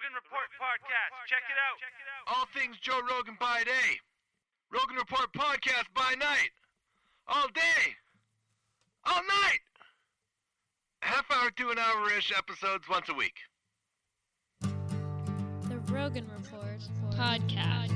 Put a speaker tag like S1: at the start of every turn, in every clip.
S1: Rogan Report podcast. Check it out.
S2: All things Joe Rogan by day. Rogan Report podcast by night. All day. All night. A half hour to an hour-ish episodes once a week.
S3: The Rogan Report podcast.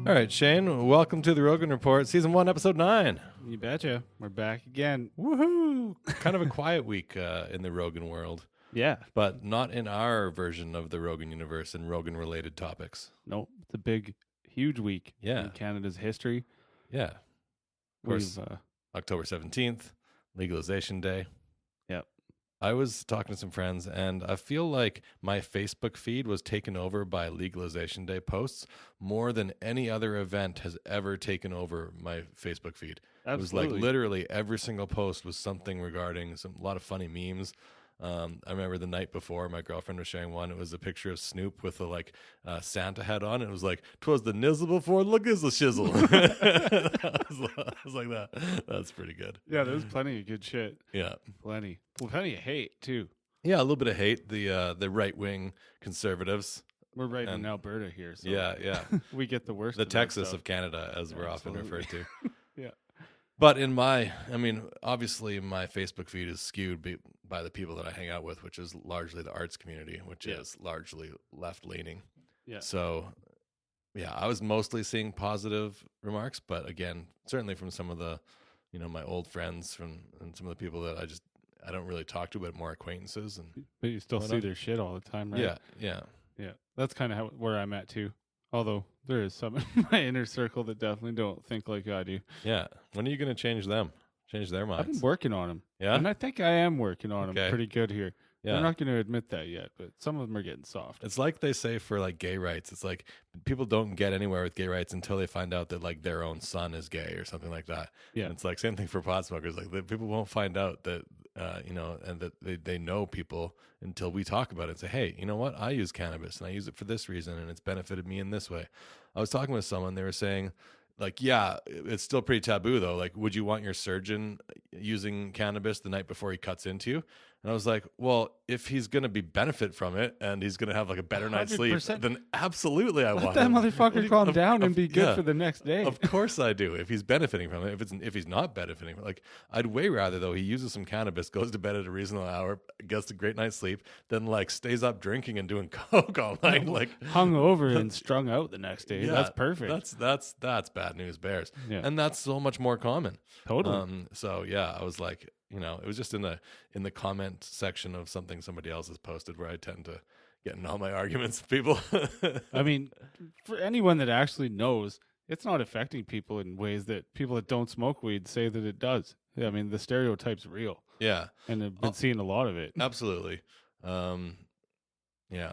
S4: All right, Shane, welcome to the Rogan Report, Season 1, Episode 9.
S5: You betcha. We're back again.
S4: Woohoo! Kind of a quiet week in the Rogan world,
S5: Yeah.
S4: but not in our version of the Rogan universe and Rogan-related topics.
S5: No, it's a big, huge week
S4: Yeah.
S5: in Canada's history.
S4: Yeah. Of course,
S5: We've,
S4: October 17th, Legalization Day.
S5: Yep.
S4: I was talking to some friends, and I feel like my Facebook feed was taken over by Legalization Day posts more than any other event has ever taken over my Facebook feed. It was like
S5: Absolutely.
S4: literally every single post was something regarding a lot of funny memes. I remember the night before, my girlfriend was sharing one. It was a picture of Snoop with a Santa hat on. It was like, "'Twas the nizzle before the gizzle shizzle." I was like, that's pretty good.
S5: Yeah, there's plenty of good shit.
S4: Yeah.
S5: Plenty. Well, plenty of hate, too.
S4: Yeah, a little bit of hate. The right-wing conservatives.
S5: We're right in
S4: And-
S5: Alberta here, so
S4: Yeah.
S5: we get the worst
S4: The
S5: of that
S4: Texas
S5: stuff.
S4: of Canada, as we're often
S5: Absolutely.
S4: referred to.
S5: Yeah.
S4: But obviously my Facebook feed is skewed by the people that I hang out with, which is largely the arts community, which
S5: Yeah.
S4: is largely left-leaning.
S5: Yeah.
S4: So, yeah, I was mostly seeing positive remarks, but again, certainly from some of the, my old friends and some of the people that I don't really talk to, but more acquaintances. And
S5: But you still
S4: Why
S5: see
S4: not?
S5: their shit all the time, right?
S4: yeah.
S5: Yeah. That's kind of where I'm at, too. Although there is some in my inner circle that definitely don't think like I do.
S4: Yeah. When are you going to change them? Change their
S5: I've been
S4: minds?
S5: working on them.
S4: Yeah?
S5: And I think I am working on
S4: Okay.
S5: them pretty good here.
S4: Yeah.
S5: I'm not going to admit that yet, but some of them are getting soft.
S4: It's like they say for gay rights. It's like people don't get anywhere with gay rights until they find out that their own son is gay or something like that.
S5: Yeah.
S4: And it's like same thing for pot smokers. People won't find out that and that they know people until we talk about it and say, hey, you know what? I use cannabis and I use it for this reason and it's benefited me in this way. I was talking with someone. They were saying, yeah, it's still pretty taboo though. Would you want your surgeon using cannabis the night before he cuts into you? And I was like, well, if he's going to be benefit from it and he's going to have a better night's sleep,
S5: 100%.
S4: then absolutely I
S5: Let
S4: want
S5: that
S4: him.
S5: motherfucker calm down and be good
S4: yeah.
S5: for the next day.
S4: Of course I do. If he's benefiting from it, if he's not benefiting from it, I'd way rather though he uses some cannabis, goes to bed at a reasonable hour, gets a great night's sleep, than stays up drinking and doing coke all night.
S5: Hung over and strung out the next day.
S4: Yeah,
S5: That's perfect.
S4: That's bad news bears,
S5: Yeah.
S4: and that's so much more common.
S5: Totally.
S4: So yeah, I was like, it was just in the comment section of something somebody else has posted where I tend to get in all my arguments with people.
S5: I mean, for anyone that actually knows, it's not affecting people in ways that people that don't smoke weed say that it does. I mean, the stereotype's real,
S4: Yeah,
S5: and I've been seeing a lot of it.
S4: absolutely. Yeah,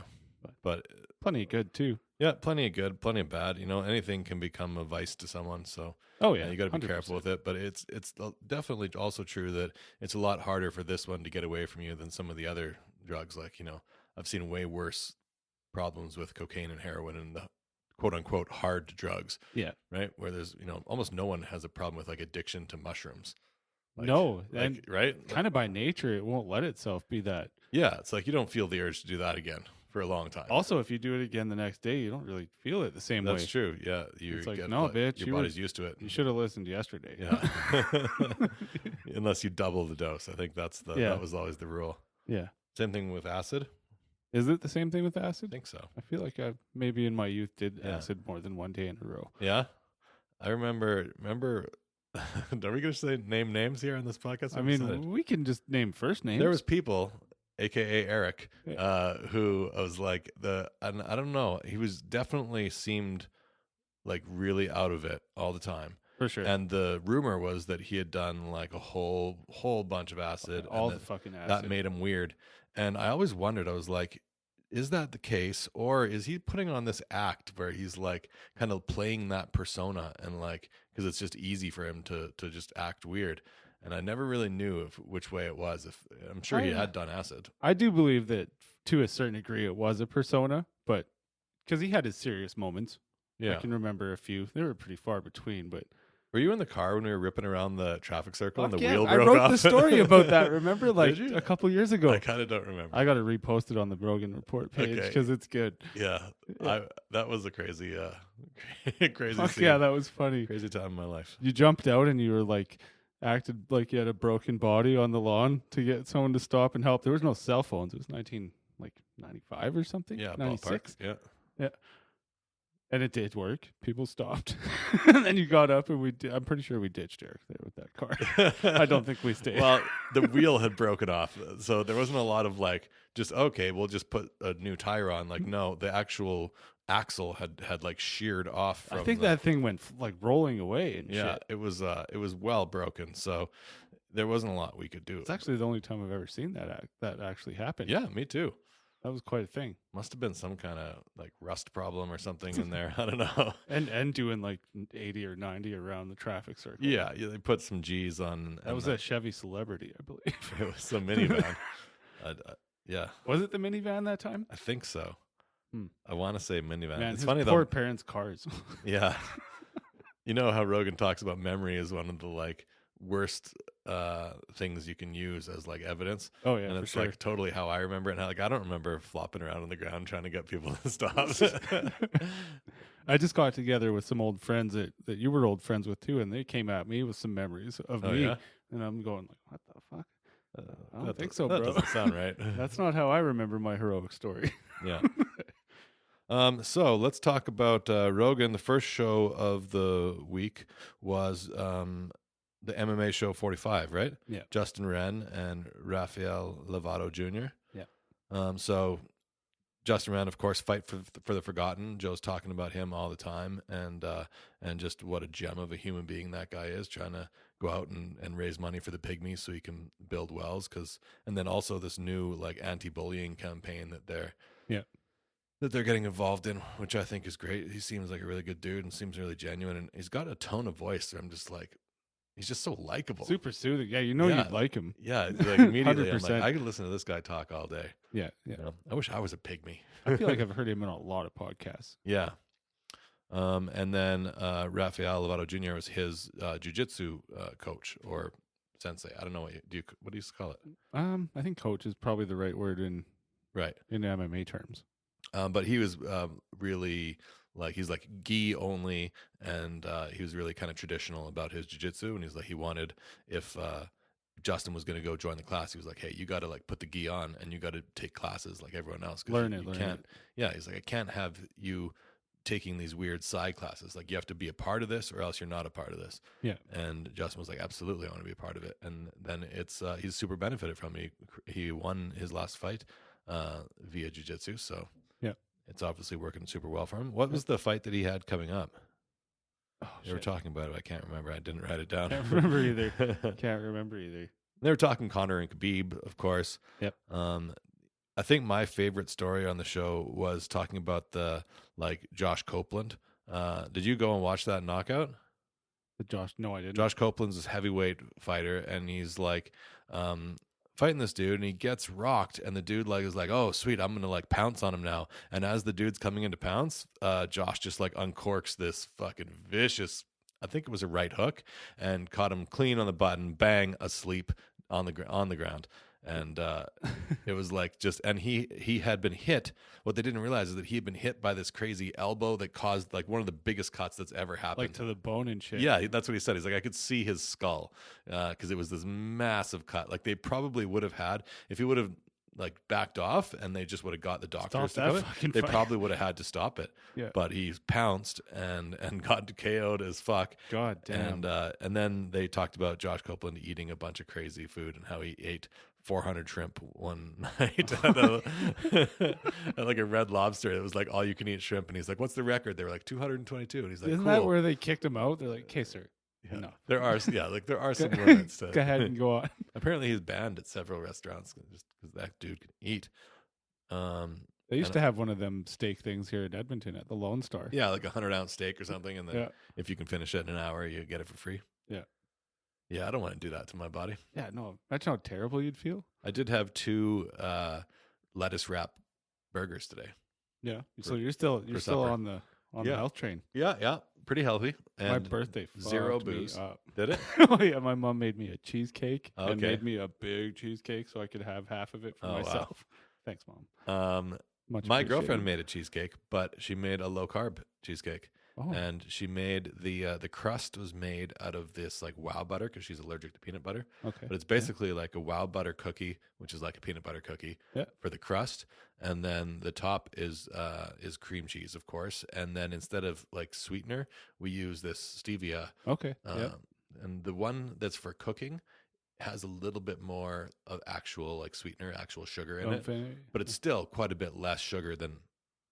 S4: but
S5: Plenty of good too.
S4: yeah, plenty of good, plenty of bad. Anything can become a vice to someone. So
S5: Oh yeah,
S4: you got to be
S5: 100%.
S4: careful with it. But it's definitely also true that it's a lot harder for this one to get away from you than some of the other drugs. I've seen way worse problems with cocaine and heroin and the quote unquote hard drugs.
S5: Yeah.
S4: Right. Where there's almost no one has a problem with addiction to mushrooms.
S5: No, and
S4: right.
S5: kind of by nature, it won't let itself be that.
S4: Yeah, it's you don't feel the urge to do that again for a long time.
S5: Also, if you do it again the next day, you don't really feel it the same
S4: That's
S5: way.
S4: true. Yeah, you
S5: It's like,
S4: get
S5: no, bitch,
S4: your
S5: you
S4: body's used to it.
S5: You should have listened yesterday.
S4: Yeah. Unless you double the dose. I think that was always the rule.
S5: Yeah.
S4: Same thing with acid.
S5: Is it the same thing with
S4: I
S5: acid?
S4: think so.
S5: I feel like I maybe in my youth did
S4: Yeah.
S5: acid more than one day in a row.
S4: Yeah. I remember are we going to name names here on this podcast?
S5: I
S4: I'm
S5: mean,
S4: excited.
S5: we can just name first names.
S4: There was people, aka Eric,
S5: Yeah.
S4: who I was and I don't know, he was definitely seemed really out of it all the time.
S5: for sure.
S4: And the rumor was that he had done a whole bunch of acid.
S5: all
S4: and
S5: the fucking acid.
S4: that made him weird. And I always wondered, I was like, is that the case? Or is he putting on this act where he's kind of playing that persona and because it's just easy for him to just act weird. And I never really knew which way it was. I'm sure he had done acid.
S5: I do believe that to a certain degree it was a persona, but because he had his serious moments.
S4: Yeah.
S5: I can remember a few. They were pretty far between, but
S4: Were you in the car when we were ripping around the traffic circle and the
S5: Fuck yeah,
S4: wheel
S5: I
S4: broke
S5: wrote
S4: off?
S5: the story about that. Remember, like
S4: Did you?
S5: a couple years ago.
S4: I kind of don't remember.
S5: I got to repost it on the Rogan Report page
S4: Okay.
S5: because it's good.
S4: Yeah, that was a crazy, crazy
S5: Fuck
S4: scene.
S5: yeah, that was funny.
S4: Crazy time in my life.
S5: You jumped out and you were like acted like you had a broken body on the lawn to get someone to stop and help. There was no cell phones. It was 1995 or something.
S4: Yeah,
S5: 96.
S4: ballpark. Yeah.
S5: And it did work. People stopped. And then you got up and I'm pretty sure we ditched Eric there with that car. I don't think we stayed.
S4: Well, the wheel had broken off, so there wasn't a lot of like, just okay, we'll just put a new tire on. Like, no, the actual axle had like sheared off. From
S5: I think that thing went like rolling away and
S4: yeah,
S5: shit.
S4: it was well broken. So there wasn't a lot we could do.
S5: It's actually the only time I've ever seen that actually happen.
S4: Yeah, me too.
S5: That was quite a thing.
S4: Must have been some kind of like rust problem or something in there. I don't know.
S5: And doing like 80 or 90 around the traffic circle.
S4: Yeah, they put some G's on.
S5: That was a Chevy Celebrity, I believe.
S4: It was a minivan. Yeah,
S5: Was it the minivan that time?
S4: I think so.
S5: Hmm.
S4: I want to say minivan.
S5: Man,
S4: It's
S5: his
S4: funny
S5: poor
S4: though.
S5: parents' cars.
S4: Yeah, you know how Rogan talks about memory as one of the like worst things you can use as like evidence.
S5: Oh yeah,
S4: And
S5: for
S4: it's
S5: sure.
S4: like totally how I remember it. And like I don't remember flopping around on the ground trying to get people to stop.
S5: I just got together with some old friends that you were old friends with too, and they came at me with some memories of
S4: Oh,
S5: me,
S4: yeah?
S5: and I'm going like, what the fuck? I don't
S4: That
S5: think
S4: does-
S5: so,
S4: that
S5: bro.
S4: doesn't sound right.
S5: That's not how I remember my heroic story.
S4: Yeah. So let's talk about Rogan. The first show of the week was the MMA show 45, right?
S5: Yeah.
S4: Justin Wren and Rafael Lovato Jr.
S5: Yeah.
S4: So Justin Wren, of course, Fight for the Forgotten. Joe's talking about him all the time, and just what a gem of a human being that guy is, trying to go out and raise money for the pygmies so he can build wells. And then also this new like anti-bullying campaign that they're getting involved in, which I think is great. He seems like a really good dude and seems really genuine, and he's got a tone of voice where I'm just like, he's just so likable.
S5: Super soothing. Yeah,
S4: Yeah.
S5: you'd like him.
S4: Yeah, like immediately I'm
S5: 100%.
S4: like, I could listen to this guy talk all day.
S5: Yeah, yeah.
S4: You know? I wish I was a pygmy.
S5: I feel like I've heard him in a lot of podcasts.
S4: Yeah. And then Rafael Lovato Jr. was his jiu-jitsu coach or sensei. I don't know what do you call it?
S5: I think coach is probably the right word in
S4: Right.
S5: MMA terms.
S4: But he was really like, he's like gi only, and he was really kind of traditional about his jiu-jitsu, and he's like, he wanted, if Justin was going to go join the class, he was like, hey, you got to like put the gi on and you got to take classes like everyone else.
S5: Learn
S4: you
S5: it.
S4: can't. Yeah, he's like, I can't have you taking these weird side classes. Like, you have to be a part of this or else you're not a part of this.
S5: Yeah.
S4: And Justin was like, absolutely, I want to be a part of it. And then it's he's super benefited from it. He won his last fight via jiu-jitsu, so
S5: yeah,
S4: it's obviously working super well for him. What was the fight that he had coming up?
S5: Oh,
S4: They were
S5: shit.
S4: talking about it. I can't remember. I didn't write it down.
S5: Can't remember either. Can't remember either.
S4: They were talking Conor and Khabib, of course.
S5: Yep.
S4: I think my favorite story on the show was talking about the like Josh Copeland. Did you go and watch that knockout?
S5: Josh, no, I didn't.
S4: Josh Copeland's this heavyweight fighter, and he's like fighting this dude, and he gets rocked, and the dude like is like, oh sweet, I'm gonna like pounce on him now. And as the dude's coming into pounce, Josh just like uncorks this fucking vicious, I think it was a right hook, and caught him clean on the button, bang, asleep on the ground. And it was like just, and he had been hit. What they didn't realize is that he had been hit by this crazy elbow that caused like one of the biggest cuts that's ever happened.
S5: like to the bone and shit.
S4: Yeah, that's what he said. He's like, I could see his skull because it was this massive cut. Like, they probably would have had, if he would have like backed off and they just would have got the doctors to
S5: that
S4: come in,
S5: fucking
S4: they
S5: fight.
S4: probably would have had to stop it.
S5: Yeah.
S4: But he pounced and got KO'd as fuck.
S5: God damn.
S4: And then they talked about Josh Copeland eating a bunch of crazy food and how he ate 400 shrimp one night at like a Red Lobster. It was like all you can eat shrimp, and he's like, "What's the record?" They were like 222, and he's like,
S5: Isn't
S4: "Cool."
S5: that where they kicked him out? They're like, okay, sir.
S4: Yeah.
S5: No.
S4: There are some limits to.
S5: Go ahead and go on.
S4: Apparently, he's banned at several restaurants just because that dude can eat.
S5: They used to have one of them steak things here in Edmonton at the Lone Star.
S4: Yeah, like 100-ounce steak or something, and then
S5: Yeah.
S4: if you can finish it in an hour, you get it for free.
S5: Yeah.
S4: Yeah, I don't want to do that to my body.
S5: Yeah, no. Imagine how terrible you'd feel.
S4: I did have 2 lettuce wrap burgers today.
S5: Yeah. So you're still
S4: supper.
S5: on the on the health train.
S4: Yeah. Pretty healthy. And
S5: My birthday
S4: zero
S5: fucked me
S4: booze.
S5: up.
S4: Did it?
S5: Oh yeah, my mom made me a cheesecake and
S4: Okay.
S5: made me a big cheesecake so I could have half of it for
S4: Oh, wow.
S5: myself. Thanks, Mom. Much
S4: My
S5: appreciated.
S4: girlfriend made a cheesecake, but she made a low carb cheesecake.
S5: Oh.
S4: And she made the crust was made out of this like wow butter because she's allergic to peanut butter.
S5: Okay.
S4: But it's basically like a wow butter cookie, which is like a peanut butter cookie for the crust, and then the top is cream cheese, of course. And then instead of like sweetener, we use this stevia.
S5: Okay.
S4: And the one that's for cooking has a little bit more of actual like sweetener, actual sugar in it, but it's still quite a bit less sugar than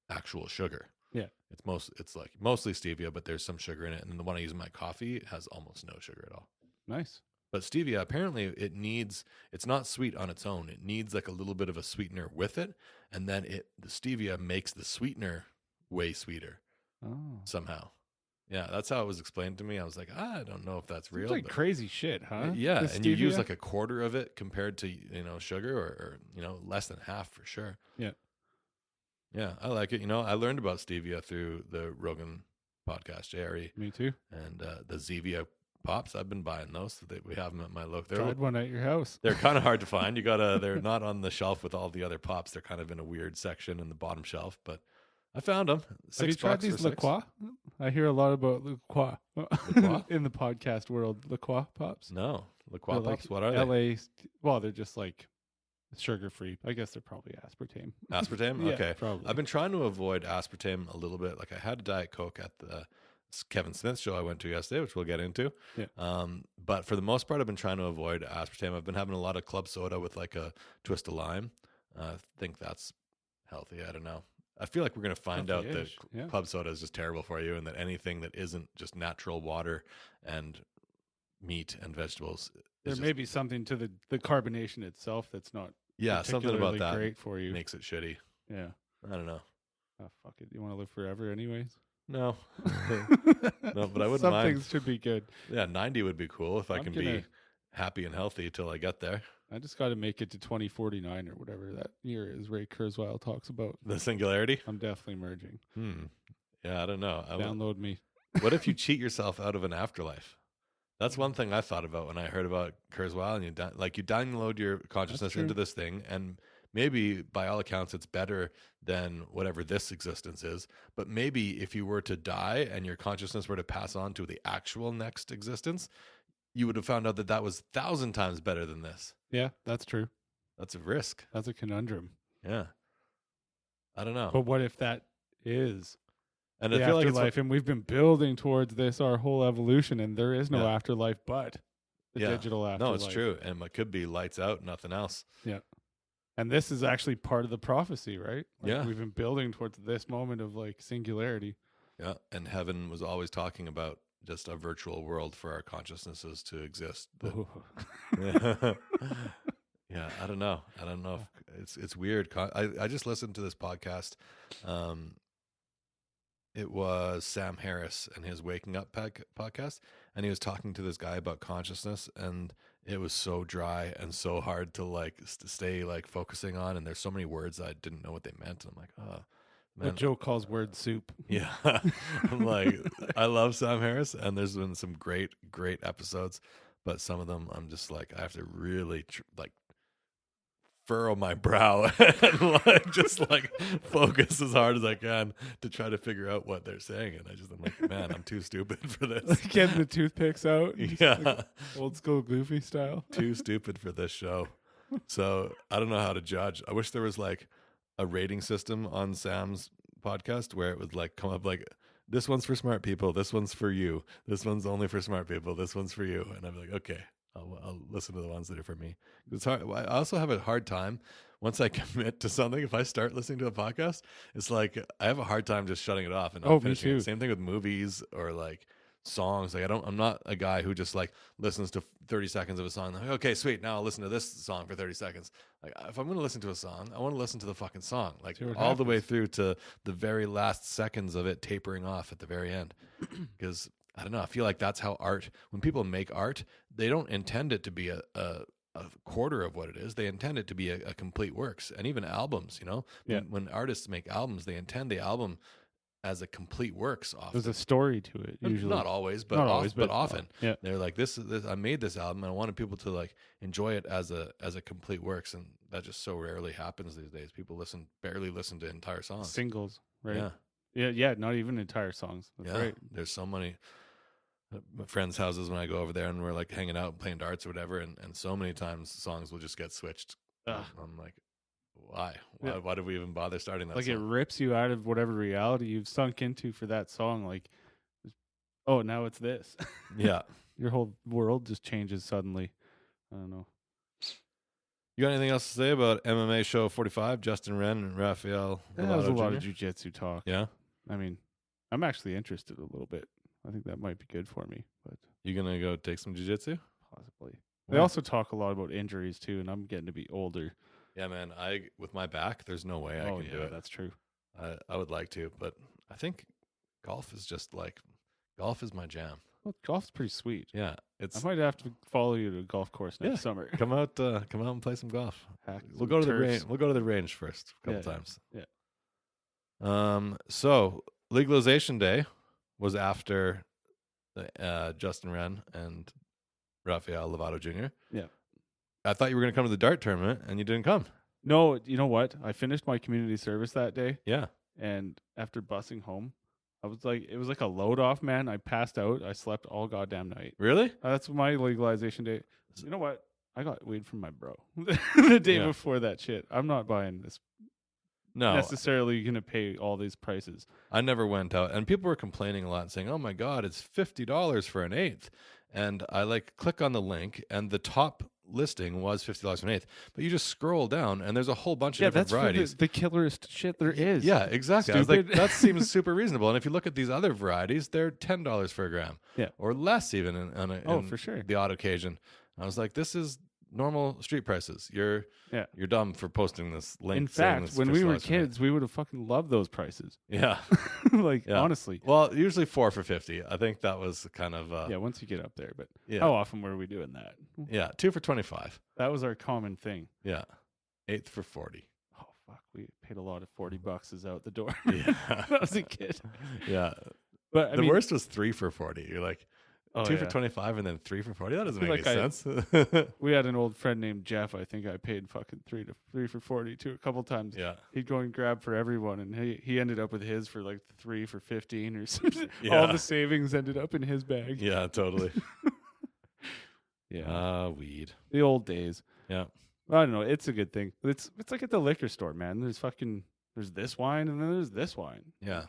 S4: actual sugar.
S5: Yeah.
S4: It's like mostly stevia, but there's some sugar in it. And then the one I use in my coffee has almost no sugar at all.
S5: Nice.
S4: But stevia, apparently it's not sweet on its own. It needs like a little bit of a sweetener with it. And then the stevia makes the sweetener way sweeter somehow. Yeah, that's how it was explained to me. I was like, I don't know if that's real.
S5: It's like crazy shit, huh?
S4: Yeah,
S5: The
S4: and you use
S5: stevia?
S4: like a quarter of it compared to, sugar or less than half for sure.
S5: Yeah.
S4: Yeah, I like it. I learned about stevia through the Rogan podcast, JRE.
S5: Me too.
S4: And the Zevia pops. I've been buying those. We have them at my local.
S5: Tried one at your house.
S4: They're kind of hard to find. They're not on the shelf with all the other pops. They're kind of in a weird section in the bottom shelf, but I found them.
S5: Have you tried these La Croix? I hear a lot about La Croix in the podcast world. La Croix pops?
S4: No. La Croix
S5: They're
S4: pops? What are they?
S5: LA, well, they're just like sugar-free. I guess they're probably aspartame.
S4: Aspartame?
S5: Yeah,
S4: Okay.
S5: probably.
S4: I've been trying to avoid aspartame a little bit. Like I had a Diet Coke at the Kevin Smith show I went to yesterday, which we'll get into.
S5: Yeah.
S4: But for the most part, I've been trying to avoid aspartame. I've been having a lot of club soda with like a twist of lime. I think that's healthy. I don't know. I feel like we're going to find out that club soda is just terrible for you, and that anything that isn't just natural water and meat and vegetables.
S5: There may be something to the carbonation itself that's not
S4: something about that
S5: great for you.
S4: makes it shitty.
S5: Yeah.
S4: I don't know.
S5: Oh, fuck it. You want to live forever anyways?
S4: No. No, but I wouldn't
S5: Some
S4: mind.
S5: things should be good.
S4: Yeah, 90 would be cool if I can be happy and healthy till I get there.
S5: I just got to make it to 2049 or whatever that year is Ray Kurzweil talks about.
S4: The singularity?
S5: I'm definitely merging.
S4: Yeah, I don't know.
S5: Download me.
S4: What if you cheat yourself out of an afterlife? That's one thing I thought about when I heard about Kurzweil. And you download your consciousness into this thing, and maybe by all accounts it's better than whatever this existence is. But maybe if you were to die and your consciousness were to pass on to the actual next existence, you would have found out that was 1,000 times better than this.
S5: Yeah, that's true.
S4: That's a risk.
S5: That's a conundrum.
S4: Yeah. I don't know.
S5: But what if that is
S4: and
S5: the
S4: I feel
S5: afterlife,
S4: like
S5: and we've been building towards this our whole evolution, and there is no afterlife but the digital afterlife.
S4: No, it's true. And it could be lights out, nothing else.
S5: Yeah. And this is actually part of the prophecy, right?
S4: Yeah.
S5: We've been building towards this moment of like singularity.
S4: Yeah. And heaven was always talking about just a virtual world for our consciousnesses to exist. Yeah, I don't know. If it's weird. I just listened to this podcast. It was Sam Harris and his Waking Up podcast, and he was talking to this guy about consciousness, and it was so dry and so hard to like stay like focusing on, and there's so many words I didn't know what they meant, and I'm like, oh man.
S5: What Joe calls word soup.
S4: Yeah. I'm like, I love Sam Harris, and there's been some great episodes, but some of them I'm just like, I have to really furrow my brow and just focus as hard as I can to try to figure out what they're saying. And I'm like, man, I'm too stupid for this.
S5: Getting the toothpicks out.
S4: Yeah.
S5: Like old school Goofy style.
S4: Too stupid for this show. So I don't know how to judge. I wish there was like a rating system on Sam's podcast where it would like come up like, this one's for smart people. This one's for you. This one's only for smart people. This one's for you. And I'd be like, okay, I'll listen to the ones that are for me. It's hard. I also have a hard time once I commit to something. If I start listening to a podcast, it's like I have a hard time just shutting it off and not finishing it. Same thing with movies or like songs. Like I'm not a guy who just like listens to 30 seconds of a song. Like, okay, sweet. Now I'll listen to this song for 30 seconds. Like if I'm going to listen to a song, I want to listen to the fucking song, like all the way through to the very last seconds of it tapering off at the very end. Because I don't know. I feel like that's how art, when people make art, they don't intend it to be a quarter of what it is. They intend it to be a complete works. And even albums,
S5: Yeah.
S4: when artists make albums, they intend the album as a complete works often.
S5: There's a story to it usually.
S4: Not always, but
S5: Not always,
S4: but
S5: but
S4: often.
S5: yeah.
S4: They're like, this. I made this album, and I wanted people to like enjoy it as a complete works, and that just so rarely happens these days. People barely listen to entire songs.
S5: Singles, right?
S4: Yeah,
S5: Yeah. Not even entire songs. That's
S4: yeah.
S5: right.
S4: There's so many my friends' houses when I go over there, and we're like hanging out, playing darts or whatever, and so many times songs will just get switched.
S5: Ugh.
S4: I'm like, why?
S5: Yeah.
S4: Why did we even bother starting that?
S5: Like
S4: song?
S5: it rips you out of whatever reality you've sunk into for that song. Like, oh, now it's this.
S4: Yeah.
S5: Your whole world just changes suddenly. I don't know.
S4: You got anything else to say about MMA Show 45? Justin Wren and Rafael.
S5: That was a lot of
S4: Jr.?
S5: jiu-jitsu talk.
S4: Yeah.
S5: I mean, I'm actually interested a little bit. I think that might be good for me, but
S4: You gonna go take some jiu-jitsu?
S5: possibly. They
S4: Yeah.
S5: also talk a lot about injuries too, and I'm getting to be older.
S4: Yeah, man. With my back, there's no way I can do it.
S5: That's true.
S4: I would like to, but I think golf is my jam.
S5: Well, golf's pretty sweet.
S4: Yeah,
S5: I
S4: it's
S5: might have to follow you to a golf course next
S4: Yeah.
S5: summer.
S4: come out and play some golf.
S5: Hack
S4: We'll
S5: some
S4: go to the
S5: turfs.
S4: range. We'll go to the range first a couple
S5: Yeah,
S4: times.
S5: yeah.
S4: So legalization day was after Justin Wren and Rafael Lovato Jr.
S5: Yeah.
S4: I thought you were going to come to the dart tournament, and you didn't come.
S5: No, you know what? I finished my community service that day,
S4: Yeah.
S5: and after busing home, it was like a load off, man. I passed out. I slept all goddamn night.
S4: Really?
S5: That's my legalization day. You know what? I got weed from my bro the day
S4: Yeah.
S5: before that shit. I'm not buying this.
S4: No,
S5: Necessarily going to pay all these prices.
S4: I never went out, and people were complaining a lot, and saying, "Oh my God, it's $50 for an eighth." And I click on the link, and the top listing was $50 for an eighth. But you just scroll down, and there's a whole bunch of different varieties.
S5: For the killerest shit there is.
S4: Yeah, exactly. I was like,
S5: Stupid.
S4: that seems super reasonable. And if you look at these other varieties, they're $10 for a gram,
S5: Yeah.
S4: or less even.
S5: For sure.
S4: The odd occasion. I was like, this is normal street prices. You're dumb for posting this link.
S5: In
S4: saying
S5: fact,
S4: this
S5: when we were
S4: $50 for an eighth.
S5: kids, we would have fucking loved those prices.
S4: Yeah. Yeah.
S5: Honestly.
S4: Well, usually 4 for $50. I think that was kind of
S5: Yeah, once you get up there. But
S4: yeah.
S5: how often were we doing that?
S4: Yeah, 2 for $25.
S5: That was our common thing.
S4: Yeah, eighth for $40.
S5: Oh, fuck. We paid a lot of $40 out the door.
S4: Yeah,
S5: when I was a kid.
S4: yeah.
S5: But
S4: The worst was 3 for $40. You're like 2 for
S5: yeah.
S4: 25 and then 3 for $40. That doesn't
S5: feel
S4: make
S5: like
S4: any sense.
S5: We had an old friend named Jeff. I think I paid fucking 3 for 40 too a couple times.
S4: Yeah,
S5: He'd go and grab for everyone, and he ended up with his for like 3 for 15 or something.
S4: Yeah.
S5: All the savings ended up in his bag.
S4: yeah, totally.
S5: Yeah.
S4: Weed.
S5: The old days.
S4: Yeah,
S5: I don't know. It's a good thing. It's like at the liquor store, man. There's this wine and then there's this wine.
S4: yeah.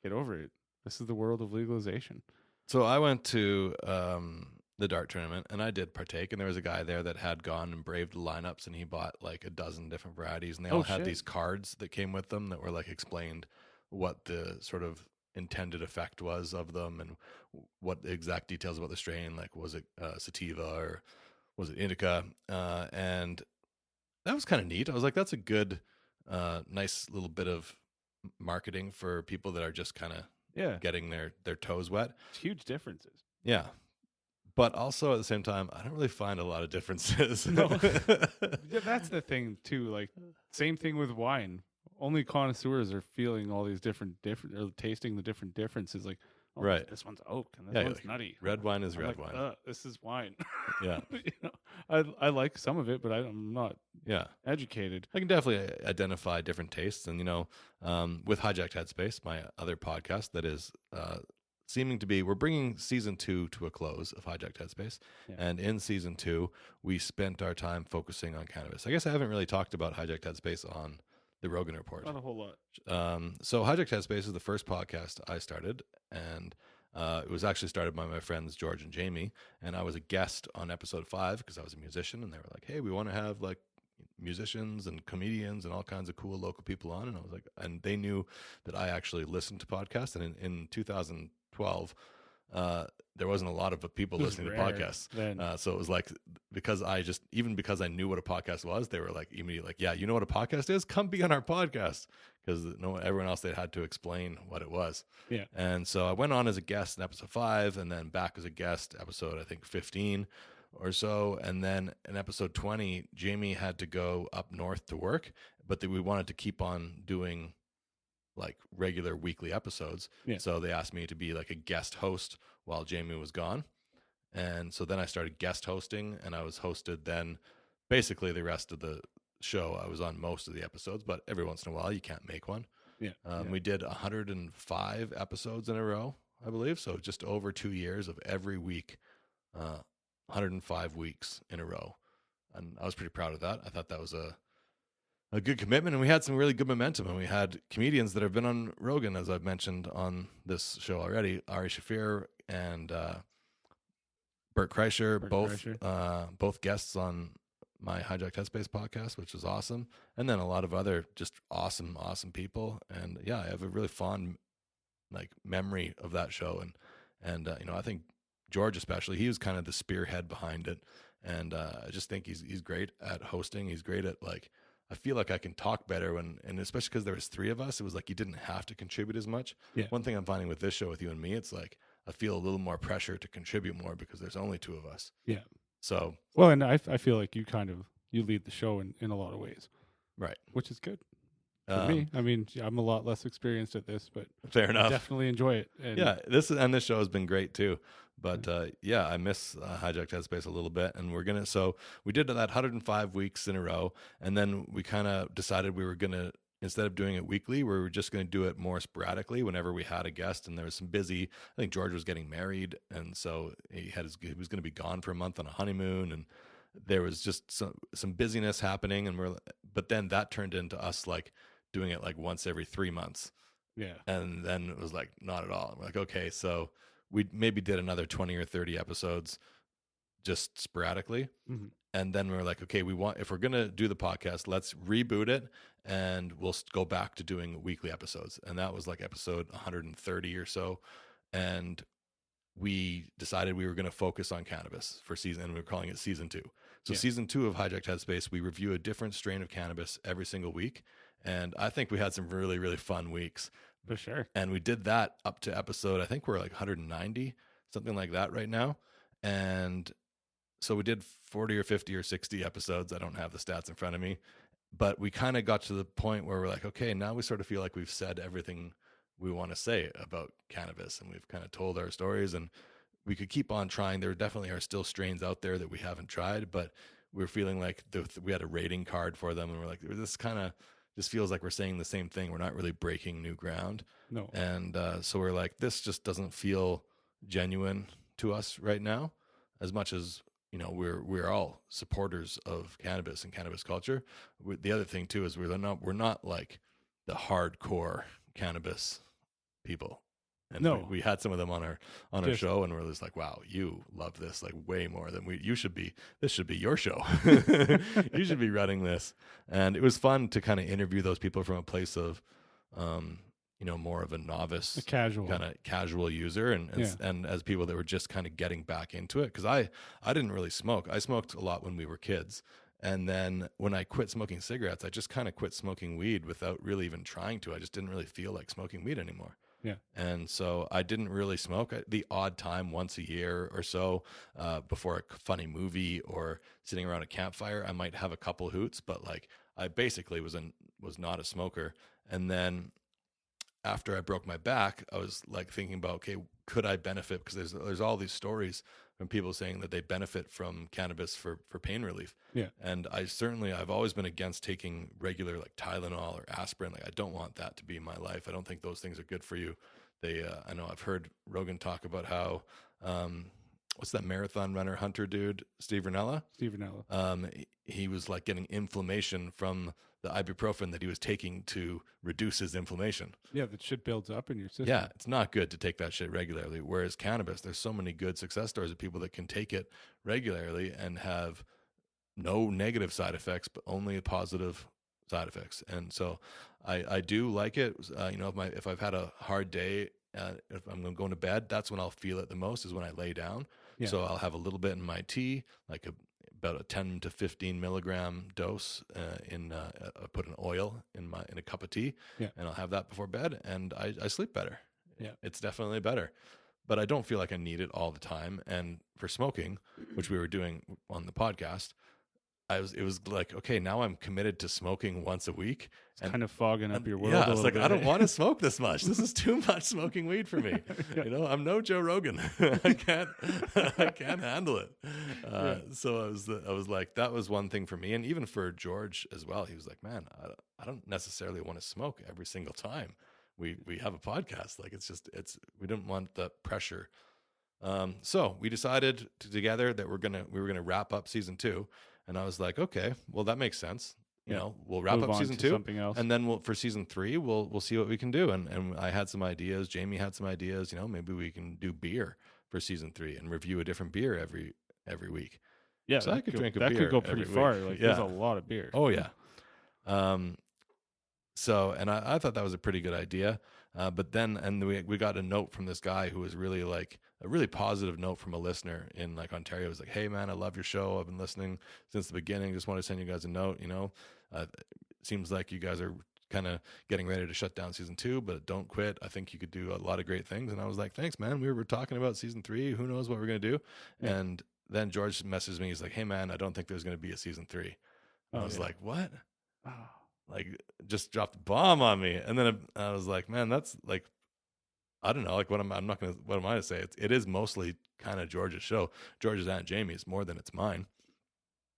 S5: Get over it. This is the world of legalization.
S4: So I went to the dart tournament, and I did partake. And there was a guy there that had gone and braved the lineups, and he bought like a dozen different varieties, and they all had
S5: shit.
S4: these cards that came with them that were like explained what the sort of intended effect was of them, and what the exact details about the strain. Like, was it sativa or was it indica? And that was kind of neat. I was like, that's a good, nice little bit of marketing for people that are just kind of
S5: Yeah.
S4: getting their toes wet.
S5: It's huge differences.
S4: Yeah. But also at the same time, I don't really find a lot of differences.
S5: No. Yeah, that's the thing too. Like, same thing with wine. Only connoisseurs are feeling all these different or tasting the different differences. Like, oh,
S4: Right.
S5: this one's oak and this
S4: Yeah,
S5: one's
S4: like,
S5: nutty.
S4: red wine is
S5: I'm
S4: red
S5: like,
S4: wine.
S5: This is wine.
S4: Yeah.
S5: You know, I like some of it, but I'm not
S4: Yeah.
S5: educated.
S4: I can definitely identify different tastes. And, with Hijacked Headspace, my other podcast that is seeming to be, we're bringing season 2 to a close of Hijacked Headspace.
S5: Yeah.
S4: And in season 2, we spent our time focusing on cannabis. I guess I haven't really talked about Hijacked Headspace on the Rogan Report.
S5: Not a whole lot.
S4: So Hijacked Headspace is the first podcast I started, and it was actually started by my friends George and Jamie, and I was a guest on episode 5 because I was a musician, and they were like, hey, we want to have like musicians and comedians and all kinds of cool local people on. And I was like, and they knew that I actually listened to podcasts. And in 2012, there wasn't a lot of people
S5: It was
S4: listening to
S5: rare
S4: podcasts.
S5: then.
S4: So it was like, because I knew what a podcast was, they were like immediately like, yeah, you know what a podcast is? Come be on our podcast. Because everyone else, they had to explain what it was.
S5: Yeah.
S4: And so I went on as a guest in episode 5, and then back as a guest episode, I think 15 or so. And then in episode 20, Jamie had to go up north to work, but we wanted to keep on doing like regular weekly episodes.
S5: Yeah.
S4: So they asked me to be like a guest host while Jamie was gone. And so then I started guest hosting, and I was hosted then basically the rest of the show. I was on most of the episodes, but every once in a while you can't make one.
S5: Yeah.
S4: We did 105 episodes in a row, I believe. So just over 2 years of every week, 105 weeks in a row. And I was pretty proud of that. I thought that was a good commitment, and we had some really good momentum, and we had comedians that have been on Rogan, as I've mentioned on this show already, Ari Shafir and Bert Kreischer, both guests on my Hijacked Headspace podcast, which was awesome. And then a lot of other just awesome people. And yeah, I have a really fond like memory of that show. And I think George, especially, he was kind of the spearhead behind it. And I just think he's great at hosting. He's great at like, I feel like I can talk better and especially because there was 3 of us, it was like you didn't have to contribute as much.
S5: Yeah.
S4: One thing I'm finding with this show with you and me, it's like I feel a little more pressure to contribute more because there's only 2 of us.
S5: Yeah.
S4: So
S5: Well, and I feel like you lead the show in a lot of ways,
S4: right,
S5: which is good for me. I mean, I'm a lot less experienced at this, but
S4: fair
S5: I
S4: enough.
S5: definitely enjoy it. And
S4: Yeah, this show has been great too. But I miss Hijacked Headspace a little bit, and so we did that 105 weeks in a row, and then we kind of decided we were gonna, instead of doing it weekly, we were just gonna do it more sporadically whenever we had a guest. And there was some busy. I think George was getting married, and so he was gonna be gone for a month on a honeymoon, and there was just some busyness happening, but then that turned into us like doing it like once every 3 months.
S5: Yeah.
S4: And then it was like, not at all. I'm like, okay, so we maybe did another 20 or 30 episodes just sporadically.
S5: Mm-hmm.
S4: And then we were like, okay, if we're going to do the podcast, let's reboot it and we'll go back to doing weekly episodes. And that was like episode 130 or so. And we decided we were going to focus on cannabis for season, and we were calling it season 2. So season 2 of Hijacked Headspace, we review a different strain of cannabis every single week. And I think we had some really, really fun weeks.
S5: For sure.
S4: And we did that up to episode, I think we're like 190, something like that right now. And so we did 40 or 50 or 60 episodes. I don't have the stats in front of me, but we kind of got to the point where we're like, okay, now we sort of feel like we've said everything we want to say about cannabis, and we've kind of told our stories, and we could keep on trying. There definitely are still strains out there that we haven't tried, but we're feeling like we had a rating card for them, and we're like, this kind of just feels like we're saying the same thing. We're not really breaking new ground.
S5: No.
S4: And so we're like, this just doesn't feel genuine to us right now, as much as, we're all supporters of cannabis and cannabis culture. The other thing too is we're not like the hardcore cannabis people. And
S5: no,
S4: we had some of them on our show, and we're just like, wow, you love this like way more than you should be. This should be your show. You should be running this. And it was fun to kind of interview those people from a place of, more of a novice,
S5: a casual
S4: user, and as people that were just kind of getting back into it. Because I didn't really smoke. I smoked a lot when we were kids. And then when I quit smoking cigarettes, I just kind of quit smoking weed without really even trying to. I just didn't really feel like smoking weed anymore.
S5: Yeah.
S4: And so I didn't really smoke. The odd time once a year or so before a funny movie or sitting around a campfire, I might have a couple hoots, but like I basically was not a smoker. And then after I broke my back, I was like thinking about, okay, could I benefit? Because there's all these stories from people saying that they benefit from cannabis for pain relief.
S5: Yeah.
S4: And I've always been against taking regular like Tylenol or aspirin. Like I don't want that to be my life. I don't think those things are good for you. I know I've heard Rogan talk about how, what's that marathon runner hunter dude, Steve Rinella? He was like getting inflammation from the ibuprofen that he was taking to reduce his inflammation.
S5: Yeah, that shit builds up in your system.
S4: Yeah, it's not good to take that shit regularly. Whereas cannabis, there's so many good success stories of people that can take it regularly and have no negative side effects, but only positive side effects. And so I do like it. If I've had a hard day, if I'm going to bed, that's when I'll feel it the most, is when I lay down.
S5: Yeah.
S4: So I'll have a little bit in my tea, like about a 10 to 15 milligram dose I put an oil in a cup of tea, and I'll have that before bed, and I sleep better.
S5: Yeah,
S4: it's definitely better, but I don't feel like I need it all the time. And for smoking, which we were doing on the podcast, it was like, okay, now I'm committed to smoking once a week.
S5: It's kind of fogging up your world.
S4: Yeah,
S5: a
S4: it's
S5: little
S4: like,
S5: bit.
S4: I don't want to smoke this much. This is too much smoking weed for me. You know, I'm no Joe Rogan. I can't handle it. So I was like, that was one thing for me. And even for George as well, he was like, man, I don't necessarily want to smoke every single time we have a podcast. Like, we didn't want the pressure. So we decided together that we were gonna wrap up season 2, and I was like, okay, well, that makes sense. You know, we'll wrap
S5: Move
S4: up
S5: on
S4: season
S5: to
S4: 2,
S5: something else.
S4: and then for season 3, we'll see what we can do. And I had some ideas. Jamie had some ideas. You know, maybe we can do beer for season 3 and review a different beer every week.
S5: Yeah,
S4: So I could drink a
S5: that
S4: beer
S5: could go pretty
S4: every
S5: far.
S4: week.
S5: Like,
S4: Yeah.
S5: there's a lot of beer.
S4: Oh yeah. So, and I thought that was a pretty good idea. But then we got a note from this guy who was really like a really positive note from a listener in like Ontario. It was like, hey man, I love your show. I've been listening since the beginning. Just want to send you guys a note. You know, seems like you guys are kind of getting ready to shut down season 2, but don't quit. I think you could do a lot of great things. And I was like, thanks, man. We were talking about season 3. Who knows what we're going to do? Yeah. And then George messaged me. He's like, hey man, I don't think there's going to be a season 3. I was like, what?
S5: Oh.
S4: Like, just dropped a bomb on me. And then I was like, man, that's like, I don't know. Like, what am I to say? It is mostly kind of George's show. George's Aunt Jamie's more than it's mine.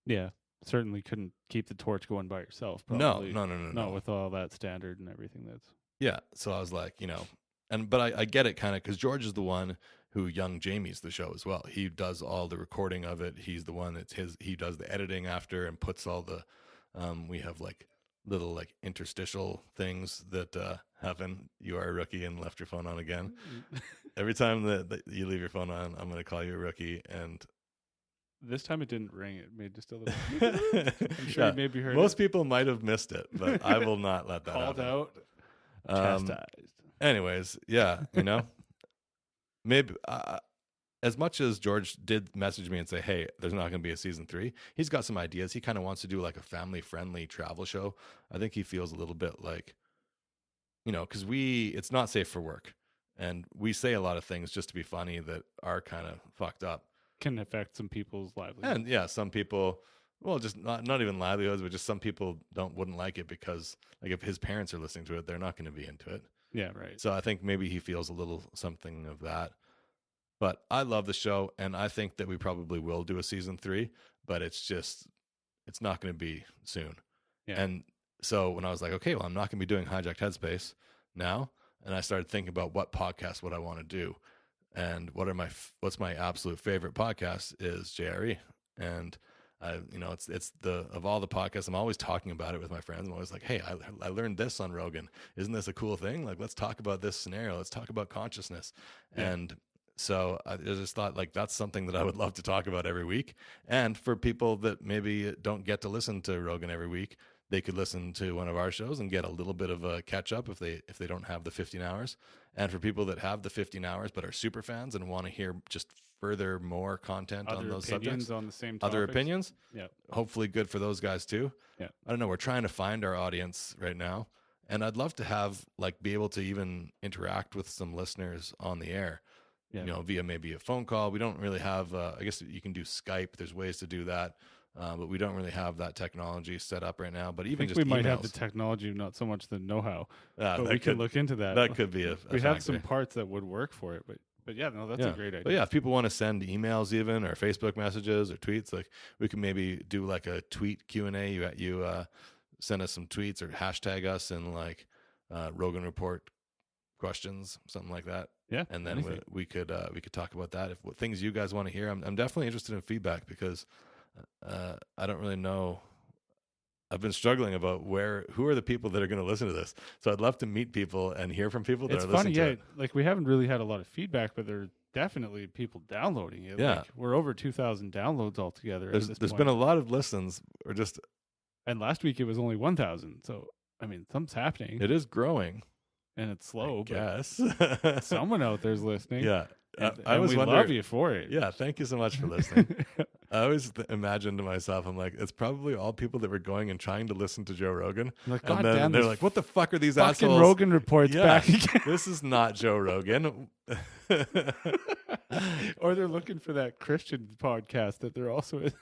S5: Yeah. Certainly couldn't keep the torch going by yourself.
S4: No.
S5: Probably. No, with all that standard and everything.
S4: Yeah. So I was like, you know, but I get it kind of, because George is the one who young Jamie's the show as well. He does all the recording of it. He's the one he does the editing after and puts all the, we have like little like interstitial things that happen. You are a rookie and left your phone on again. Every time that you leave your phone on, I'm going to call you a rookie. And
S5: this time it didn't ring. It made just a little. I'm sure you maybe heard
S4: most people might have missed it, but I will not let that
S5: called
S4: happen.
S5: out, chastised.
S4: Anyways, yeah, you know, maybe as much as George did message me and say, hey, there's not going to be a season 3, he's got some ideas. He kind of wants to do like a family-friendly travel show. I think he feels a little bit like, you know, because it's not safe for work. And we say a lot of things just to be funny that are kind of fucked up.
S5: Can affect some people's livelihoods.
S4: And yeah, some people, well, just not even livelihoods, but just some people wouldn't like it because, like, if his parents are listening to it, they're not going to be into it.
S5: Yeah, right.
S4: So I think maybe he feels a little something of that. But I love the show, and I think that we probably will do a season 3, but it's not going to be soon.
S5: Yeah.
S4: And so when I was like, okay, well, I'm not going to be doing Hijacked Headspace now, and I started thinking about what podcast would I want to do, and what's my absolute favorite podcast is JRE, and it's of all the podcasts, I'm always talking about it with my friends. I'm always like, hey, I learned this on Rogan. Isn't this a cool thing? Like, let's talk about this scenario. Let's talk about consciousness. Yeah. And so I just thought, like, that's something that I would love to talk about every week. And for people that maybe don't get to listen to Rogan every week, they could listen to one of our shows and get a little bit of a catch up if they don't have the 15 hours. And for people that have the 15 hours but are super fans and want to hear just further more content on those subjects,
S5: on the same
S4: other
S5: topics.
S4: opinions,
S5: yeah,
S4: hopefully good for those guys too.
S5: Yeah,
S4: I don't know. We're trying to find our audience right now, and I'd love to have be able to even interact with some listeners on the air. Yeah. You know, via maybe a phone call. We don't really have, I guess you can do Skype. There's ways to do that. But we don't really have that technology set up right now. But even just
S5: we might
S4: emails.
S5: have the technology, not so much the know-how.
S4: But
S5: we could look into that.
S4: That could be a
S5: we
S4: factor.
S5: have some parts that would work for it, but yeah, no, that's a great idea.
S4: But yeah, if people want to send emails even or Facebook messages or tweets, like we can maybe do like a tweet Q&A. You send us some tweets or hashtag us in like Rogan Report questions, something like that.
S5: Yeah,
S4: and then we could talk about that. If what things you guys want to hear, I'm definitely interested in feedback because I don't really know. I've been struggling about who are the people that are going to listen to this. So I'd love to meet people and hear from people that are listening to it.
S5: Like we haven't really had a lot of feedback, but there are definitely people downloading it.
S4: Yeah,
S5: like we're over 2,000 downloads altogether.
S4: There's been a lot of listens,
S5: and last week it was only 1,000. So I mean, something's happening.
S4: It is growing.
S5: And it's slow,
S4: yes.
S5: Someone out there's listening.
S4: Yeah.
S5: And we love you for it.
S4: Yeah, thank you so much for listening. I always imagine to myself, I'm like, it's probably all people that were going and trying to listen to Joe Rogan.
S5: Like,
S4: And
S5: God
S4: then
S5: damn,
S4: they're
S5: this
S4: like, what the fuck are these
S5: fucking
S4: assholes?
S5: Rogan reports
S4: Yeah,
S5: back again.
S4: this is not Joe Rogan.
S5: Or they're looking for that Christian podcast that they're also in.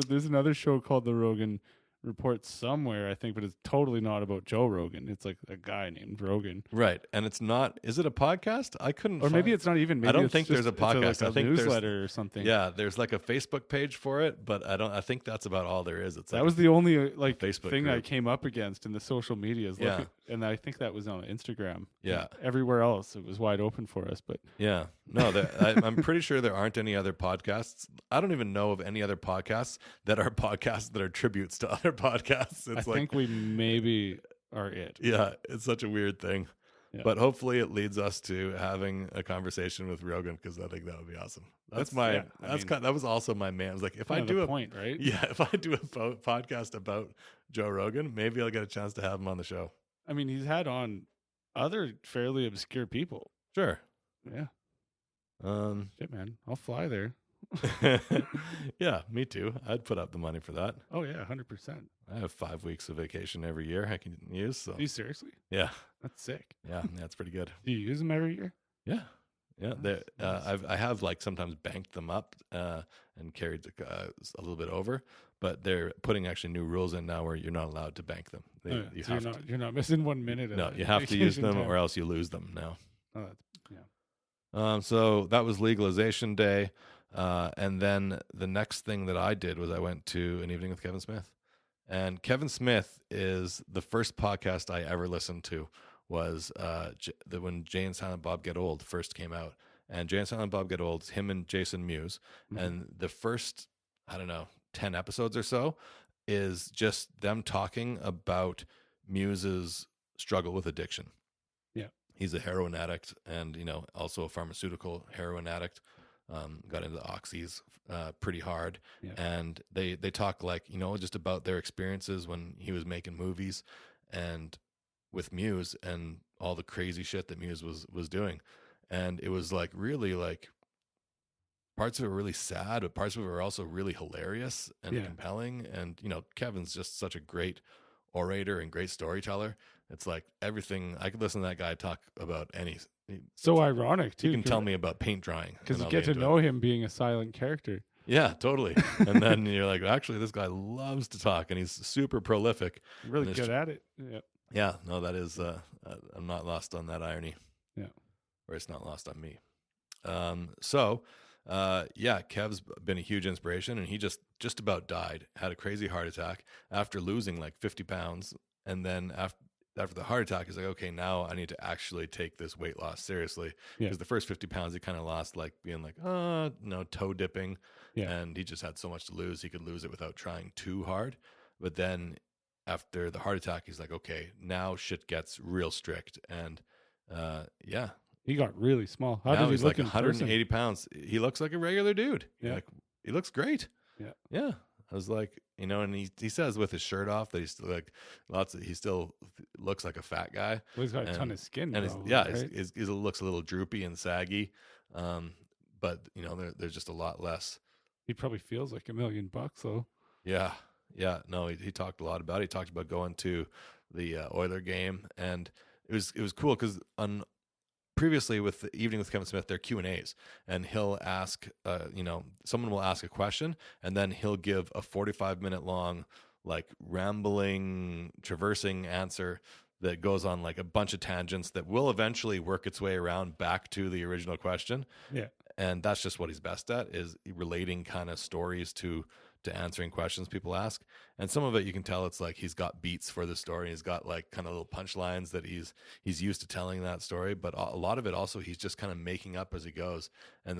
S5: There's another show called The Rogan Report somewhere, I think, but it's totally not about Joe Rogan. It's like a guy named Rogan.
S4: Right. And it's not, is it a podcast? I couldn't
S5: Or maybe it's not even. Maybe
S4: I don't
S5: it's
S4: think
S5: just,
S4: there's a podcast.
S5: It's like
S4: I think there's
S5: newsletter or something.
S4: Yeah, there's like a Facebook page for it, but I think that's about all there is. It's
S5: That
S4: like
S5: was the only
S4: Facebook
S5: thing I
S4: group.
S5: came up against in the social medias.
S4: Yeah.
S5: And I think that was on Instagram.
S4: Yeah.
S5: Everywhere else, it was wide open for us. But
S4: Yeah. No, I'm pretty sure there aren't any other podcasts. I don't even know of any other podcasts that are podcasts that are tributes to other podcasts.
S5: I think we maybe are it.
S4: Yeah, it's such a weird thing.
S5: Yeah.
S4: But hopefully it leads us to having a conversation with Rogan, because I think that would be awesome. That was also my man. I was like, if I do
S5: point, right?
S4: Yeah, if I do a podcast about Joe Rogan, maybe I'll get a chance to have him on the show.
S5: I mean, he's had on other fairly obscure people.
S4: Sure.
S5: Yeah. Shit, man. I'll fly there.
S4: Yeah, me too. I'd put up the money for that.
S5: Oh, yeah, 100%.
S4: I have 5 weeks of vacation every year I can use. So
S5: Are you seriously?
S4: yeah,
S5: That's sick.
S4: yeah, that's pretty good.
S5: Do you use them every year?
S4: Yeah, yeah.
S5: Nice.
S4: I have like sometimes banked them up and carried a little bit over, but they're putting actually new rules in now where you're not allowed to bank them.
S5: You're not missing 1 minute of
S4: No,
S5: that
S4: you have to use
S5: vacation
S4: them
S5: time.
S4: or else you lose them now.
S5: Oh, yeah.
S4: So that was legalization day. And then the next thing that I did was I went to an evening with Kevin Smith. And Kevin Smith is the first podcast I ever listened to was when Jay and Silent Bob Get Old first came out. And Jay and Silent Bob Get Old, him and Jason Mewes.
S5: Mm-hmm.
S4: And the first, 10 episodes or so is just them talking about Mewes' struggle with addiction.
S5: Yeah.
S4: He's a heroin addict and, also a pharmaceutical heroin addict. Got into the oxys pretty hard.
S5: Yeah.
S4: And they talk just about their experiences when he was making movies and with Mewes and all the crazy shit that Mewes was doing. And it was really parts of it were really sad, but parts of it were also really hilarious and compelling. And, Kevin's just such a great orator and great storyteller. It's like everything. I could listen to that guy talk about
S5: So ironic, too.
S4: You can tell me about paint drying.
S5: Because you get to know him being a silent character.
S4: Yeah, totally. And then you're like, actually, this guy loves to talk, and he's super prolific.
S5: Really good at it. Yeah.
S4: Yeah, no, that is, I'm not lost on that irony.
S5: Yeah.
S4: Or it's not lost on me. Kev's been a huge inspiration, and he just about died, had a crazy heart attack after losing 50 pounds. And then after the heart attack, he's like, okay, now I need to actually take this weight loss seriously. Because the first 50 pounds he kind of lost being toe dipping.
S5: Yeah.
S4: And he just had so much to lose. He could lose it without trying too hard. But then after the heart attack, he's like, okay, now shit gets real strict. And
S5: He got really small. How
S4: now
S5: does he
S4: he's
S5: look
S4: like
S5: in
S4: 180 pounds. He looks like a regular dude.
S5: Yeah.
S4: He looks great.
S5: Yeah.
S4: Yeah. I was like, and he says with his shirt off that he's still he still looks like a fat guy.
S5: Well, he's got a ton of skin.
S4: And
S5: probably, right?
S4: he looks a little droopy and saggy. But there's just a lot less.
S5: He probably feels like $1 million though.
S4: Yeah. Yeah. No, he talked a lot about it. He talked about going to the Oiler game, and it was cool because previously with the evening with Kevin Smith, they're Q&As, and he'll ask, someone will ask a question, and then he'll give a 45-minute long, rambling, traversing answer that goes on a bunch of tangents that will eventually work its way around back to the original question.
S5: Yeah.
S4: And that's just what he's best at, is relating kind of stories to answering questions people ask. And some of it you can tell it's he's got beats for the story. He's got kind of little punchlines that he's used to telling that story. But a lot of it also he's just kind of making up as he goes. And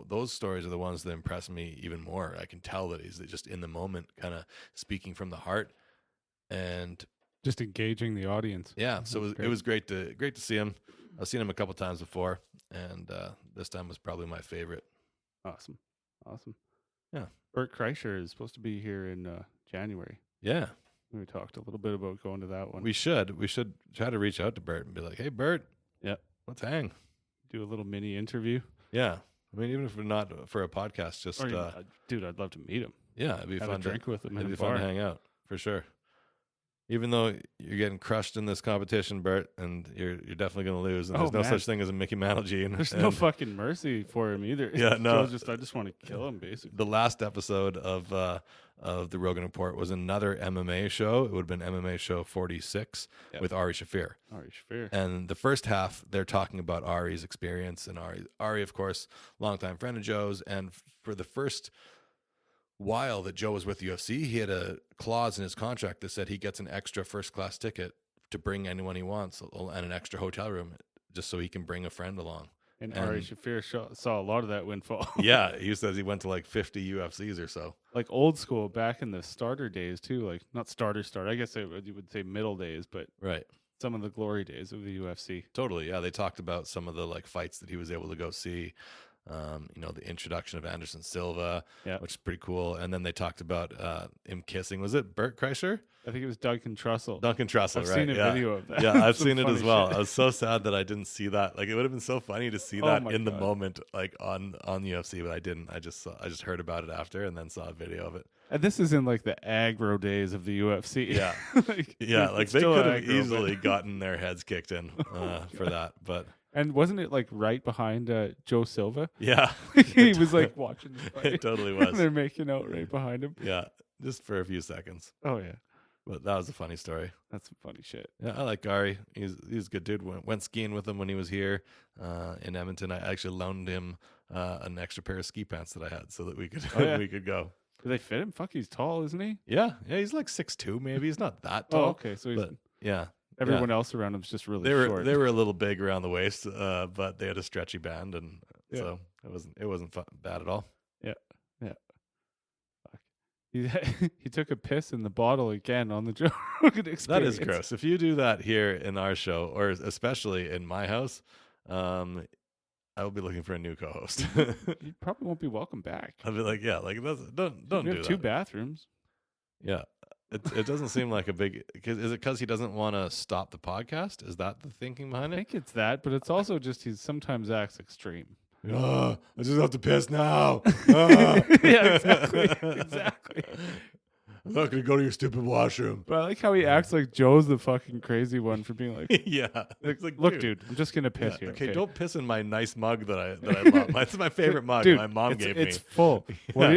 S4: those stories are the ones that impress me even more. I can tell that he's just in the moment, kind of speaking from the heart and
S5: just engaging the audience.
S4: Yeah. So it was great to see him. I've seen him a couple times before, and this time was probably my favorite.
S5: Awesome.
S4: Yeah.
S5: Bert Kreischer is supposed to be here in January.
S4: Yeah.
S5: We talked a little bit about going to that one.
S4: We should try to reach out to Bert and be like, hey, Bert.
S5: Yeah.
S4: Let's hang.
S5: Do a little mini interview.
S4: Yeah. I mean, even if not for a podcast, just
S5: Or even, dude, I'd love to meet him.
S4: yeah, it'd be
S5: Have
S4: fun
S5: a drink with him in
S4: It'd
S5: a
S4: be fun to
S5: bar.
S4: hang out for sure. Even though you're getting crushed in this competition, Bert, and you're definitely going to lose, and
S5: Oh,
S4: there's no
S5: man.
S4: such thing as a Mickey Mantle gene.
S5: There's
S4: and
S5: no fucking mercy for him either.
S4: Yeah, no.
S5: I just want to kill him, basically.
S4: the last episode of the Rogan Report was another MMA show. It would have been MMA show 46
S5: Yep.
S4: with Ari Shafir.
S5: Ari Shafir.
S4: And the first half, they're talking about Ari's experience, and Ari, of course, longtime friend of Joe's. And for the first while that Joe was with UFC, he had a clause in his contract that said he gets an extra first-class ticket to bring anyone he wants and an extra hotel room just so he can bring a friend along.
S5: And Ari Shafir saw a lot of that windfall.
S4: Yeah, he says he went to like 50 UFCs or so.
S5: Like old school, back in the starter days too. Like not starter. I guess you would say middle days, but
S4: Right.
S5: some of the glory days of the UFC.
S4: Totally, yeah. They talked about some of the like fights that he was able to go see. The introduction of Anderson Silva,
S5: Yeah.
S4: which is pretty cool. And then they talked about him kissing. Was it Bert Kreischer?
S5: I think it was Duncan Trussell.
S4: Duncan Trussell,
S5: I've
S4: right?
S5: seen a
S4: yeah.
S5: video of that.
S4: Yeah, I've
S5: Some
S4: seen it
S5: funny
S4: as well.
S5: shit.
S4: I was so sad that I didn't see that. Like, it would have been so funny to see
S5: Oh
S4: that
S5: my
S4: in the
S5: God.
S4: moment, like on UFC, but I didn't. I just heard about it after and then saw a video of it.
S5: And this is in like the aggro days of the UFC.
S4: Yeah.
S5: like,
S4: Yeah,
S5: it's
S4: like they
S5: still
S4: could have
S5: aggro, but-
S4: easily gotten their heads kicked in for that, but
S5: And wasn't it like right behind Joe Silva?
S4: yeah,
S5: He was like watching the fight.
S4: it totally
S5: And
S4: was.
S5: they're making out right behind him.
S4: Yeah, just for a few seconds.
S5: Oh yeah,
S4: But that was a funny story.
S5: that's some funny shit.
S4: Yeah, I like Gary. He's a good dude. Went skiing with him when he was here in Edmonton. I actually loaned him an extra pair of ski pants that I had so that we could
S5: Oh, yeah.
S4: we could go.
S5: Do they fit him? Fuck, he's tall, isn't he?
S4: Yeah, he's like 6'2", maybe. He's not that
S5: Oh,
S4: tall.
S5: okay. So he's
S4: But yeah,
S5: everyone else around him's just really
S4: they were
S5: short.
S4: they were a little big around the waist, but they had a stretchy band, and
S5: Yeah.
S4: so it wasn't bad at all.
S5: He he took a piss in the bottle again on the Joe Rogan experience.
S4: That is gross. If you do that here in our show, or especially in my house, I will be looking for a new co-host.
S5: You probably won't be welcome back.
S4: I'll be like, yeah, like don't
S5: We
S4: do
S5: have
S4: that.
S5: two bathrooms.
S4: Yeah. It doesn't seem like a big. Is it because he doesn't want to stop the podcast? Is that the thinking behind
S5: I
S4: it?
S5: think it's that, but it's also just he sometimes acts extreme.
S4: I just have to piss now.
S5: Yeah, exactly. Exactly.
S4: I'm not gonna go to your stupid washroom.
S5: But I like how he acts like Joe's the fucking crazy one for being like,
S4: Yeah. It's like,
S5: look, dude, I'm just gonna piss
S4: Yeah,
S5: here.
S4: okay, don't piss in my nice mug that I love. It's my favorite mug.
S5: Dude,
S4: My mom
S5: it's,
S4: gave
S5: it's
S4: me.
S5: full. What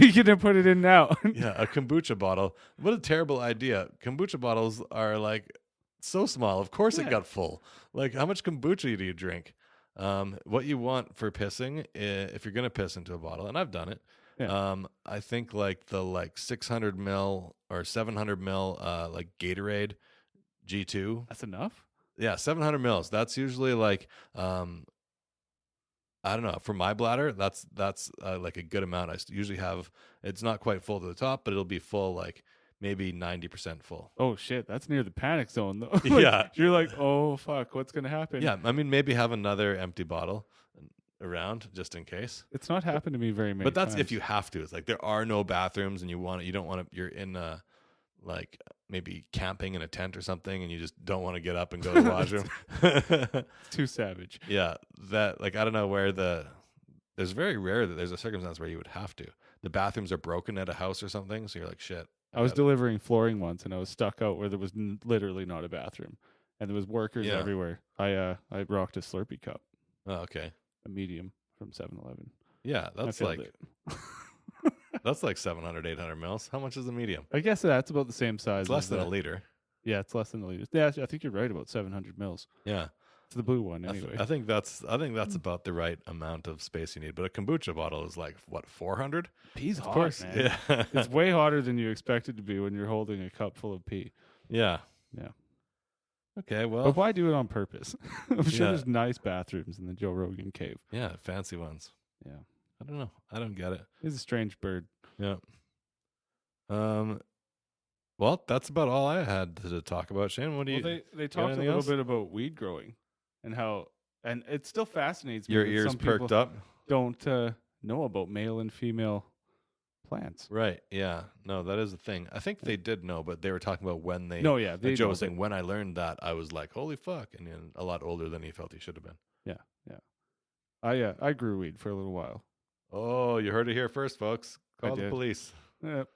S5: are you gonna put it in now?
S4: Yeah, a kombucha bottle. What a terrible idea. Kombucha bottles are like so small. Of course
S5: Yeah.
S4: it got full. Like, how much kombucha do you drink? What you want for pissing, if you're gonna piss into a bottle, and I've done it.
S5: Yeah.
S4: I think like the 600 ml or 700 ml like Gatorade G2.
S5: That's enough.
S4: Yeah, 700 mils. That's usually like I don't know. For my bladder, that's like a good amount. Usually have. It's not quite full to the top, but it'll be full, like maybe 90% full.
S5: Oh shit, that's near the panic zone though. Like,
S4: Yeah.
S5: you're like, oh fuck, what's gonna happen?
S4: Yeah, I mean maybe have another empty bottle around just in case.
S5: It's not happened to me very many.
S4: But that's
S5: times.
S4: if you have to. It's like there are no bathrooms, and you don't want to. You're in like maybe camping in a tent or something, and you just don't want to get up and go to the washroom.
S5: It's too savage.
S4: Yeah, that like I don't know where there's very rare that there's a circumstance where you would have to. The bathrooms are broken at a house or something, so you're like, shit.
S5: I was delivering flooring once, and I was stuck out where there was literally not a bathroom, and there was workers
S4: Yeah.
S5: everywhere. I rocked a Slurpee cup,
S4: Oh, okay.
S5: a medium from 7-Eleven.
S4: Yeah,
S5: I
S4: that's
S5: filled
S4: like
S5: it.
S4: that's like 700, 800 mils. How much is the medium?
S5: I guess that's about the same size.
S4: It's less
S5: as
S4: than
S5: the-
S4: a liter.
S5: Yeah, it's less than a liter. Yeah, I think you're right about 700 mils.
S4: Yeah,
S5: It's the blue one
S4: I
S5: anyway.
S4: think that's about the right amount of space you need. But a kombucha bottle is like what 400?
S5: Pee's
S4: Of
S5: hot,
S4: course,
S5: man.
S4: yeah,
S5: It's way hotter than you expect it to be when you're holding a cup full of pee.
S4: yeah,
S5: Yeah.
S4: Okay, well,
S5: But why do it on purpose? I'm sure
S4: Yeah.
S5: there's nice bathrooms in the Joe Rogan cave.
S4: yeah, fancy ones.
S5: Yeah.
S4: I don't know. I don't get it.
S5: He's a strange bird.
S4: Yeah. Well, that's about all I had to talk about. Shane, what do you?
S5: Well, they talked a
S4: anything
S5: little
S4: else?
S5: bit about weed growing and how, and it still fascinates me.
S4: Your
S5: that
S4: ears
S5: some
S4: perked
S5: people
S4: up.
S5: Don't know about male and female plants.
S4: Right. Yeah. No, that is the thing. I think they did know, but they were talking about when they.
S5: No, yeah,
S4: Like
S5: they
S4: Joe
S5: know
S4: was
S5: that-
S4: saying, when I learned that, I was like, holy fuck. And then a lot older than he felt he should have been.
S5: Yeah, yeah. I grew weed for a little while.
S4: Oh, you heard it here first, folks.
S5: I
S4: Call the
S5: did.
S4: police.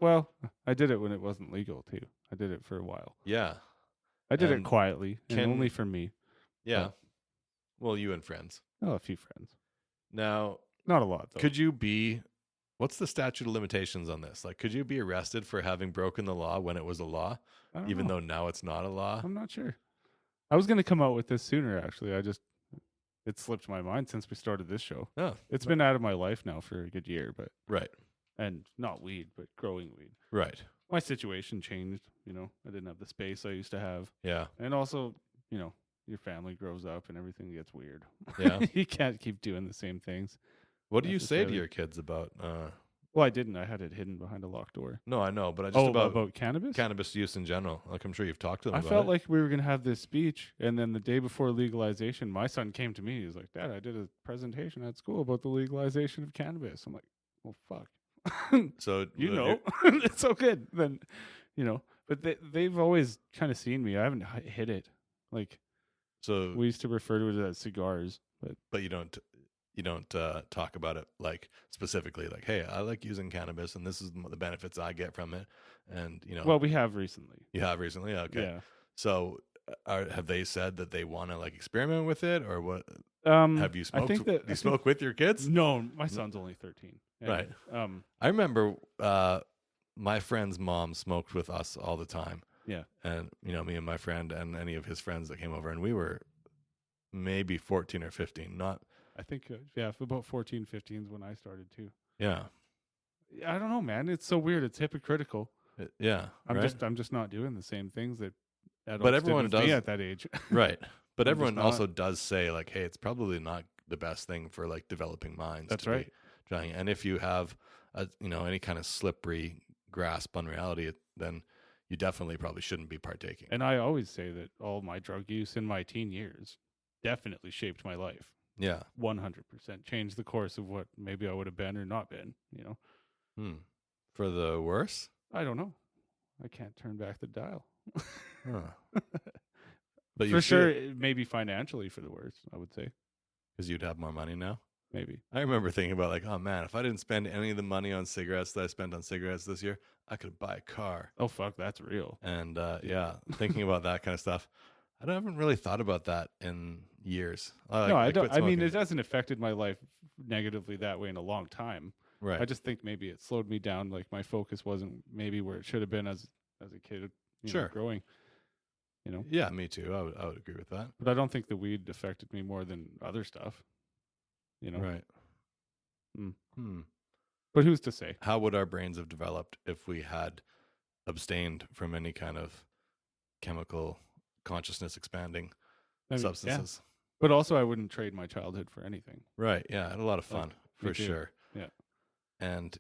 S5: Well, I did it when it wasn't legal too. I did it for a while.
S4: Yeah.
S5: I did it
S4: And
S5: quietly and
S4: can-
S5: only for me.
S4: Yeah.
S5: But-
S4: Well, you and friends.
S5: Oh, a few friends.
S4: Now,
S5: Not a lot though.
S4: could you be, what's the statute of limitations on this? Like, could you be arrested for having broken the law when it was a law,
S5: I don't
S4: even
S5: know.
S4: though now it's not a law?
S5: I'm not sure. I was going to come out with this sooner, actually. It slipped my mind since we started this show.
S4: Oh,
S5: It's been out of my life now for a good year,
S4: right.
S5: and not weed, but growing weed.
S4: Right.
S5: My situation changed. I didn't have the space I used to have,
S4: Yeah.
S5: and also, your family grows up and everything gets weird.
S4: Yeah.
S5: You can't keep doing the same things.
S4: What do you say to
S5: Necessarily.
S4: your kids about,
S5: Well, I didn't. I had it hidden behind a locked door.
S4: no, I know, but just
S5: about cannabis?
S4: cannabis use in general. Like, I'm sure you've talked to them
S5: I
S4: about
S5: felt
S4: it.
S5: like we were going to have this speech, and then the day before legalization, my son came to me. He was like, Dad, I did a presentation at school about the legalization of cannabis. I'm like, well, fuck.
S4: So,
S5: It's so good. Then, but they've always kind of seen me. I haven't hit it. Like,
S4: so,
S5: we used to refer to it as cigars, but
S4: you don't talk about it like specifically, like, hey, I like using cannabis and this is the benefits I get from it. And,
S5: well, we have recently.
S4: you have recently. Okay.
S5: Yeah.
S4: So have they said that they want to like experiment with it or what?
S5: Have
S4: Have you smoked?
S5: I think that
S4: Do you smoke with your kids?
S5: No, my son's only 13.
S4: Right.
S5: And,
S4: I remember my friend's mom smoked with us all the time.
S5: Yeah.
S4: And, me and my friend and any of his friends that came over, and we were maybe 14 or 15. Not,
S5: I think, about 14, 15 is when I started too.
S4: yeah.
S5: I don't know, man. It's so weird. It's hypocritical.
S4: Yeah.
S5: I'm
S4: right?
S5: just not doing the same things that adults
S4: But everyone
S5: did with me
S4: does-
S5: at that age.
S4: Right. But
S5: I'm
S4: everyone
S5: just not.
S4: also does say, like, hey, it's probably not the best thing for like developing minds.
S5: That's
S4: to be
S5: right.
S4: trying. And if you have any kind of slippery grasp on reality, then you definitely probably shouldn't be partaking.
S5: And I always say that all my drug use in my teen years definitely shaped my life.
S4: Yeah.
S5: 100% changed the course of what maybe I would have been or not been.
S4: For the worse?
S5: I don't know. I can't turn back the dial.
S4: Huh. But you
S5: For sure,
S4: should,
S5: maybe financially for the worse, I would say.
S4: because you'd have more money now.
S5: Maybe.
S4: I remember thinking about like, oh man, if I didn't spend any of the money on cigarettes that I spent on cigarettes this year, I could buy a car.
S5: Oh, fuck, that's real.
S4: And thinking about that kind of stuff. I haven't really thought about that in years.
S5: No, I don't.
S4: quit
S5: I mean,
S4: smoking.
S5: it hasn't affected my life negatively that way in a long time.
S4: Right.
S5: I just think maybe it slowed me down. Like my focus wasn't maybe where it should have been as a kid,
S4: Sure.
S5: growing.
S4: Yeah, me too. I would agree with that.
S5: But I don't think the weed affected me more than other stuff.
S4: Right.
S5: Mm. But who's to say?
S4: How would our brains have developed if we had abstained from any kind of chemical consciousness expanding
S5: I mean, yeah.
S4: substances?
S5: But also, I wouldn't trade my childhood for anything.
S4: Right. Yeah. I had a lot of fun
S5: me
S4: for
S5: too.
S4: sure.
S5: Yeah.
S4: And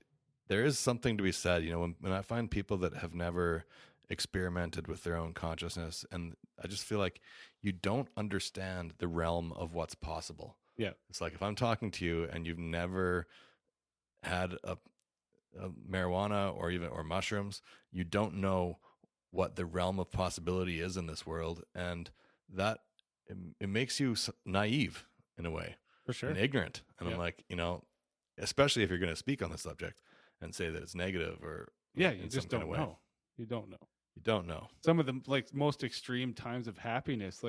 S4: there is something to be said, when I find people that have never experimented with their own consciousness, and I just feel like you don't understand the realm of what's possible.
S5: Yeah.
S4: It's like if I'm talking to you and you've never had a marijuana or mushrooms, you don't know what the realm of possibility is in this world, and that it makes you naive in a way.
S5: For sure.
S4: And ignorant. And
S5: Yeah.
S4: I'm like, especially if you're going to speak on the subject and say that it's negative or
S5: Yeah,
S4: in
S5: you
S4: some
S5: just
S4: kind
S5: don't
S4: of way.
S5: know. You don't know.
S4: You don't know.
S5: Some of the most extreme times of happiness,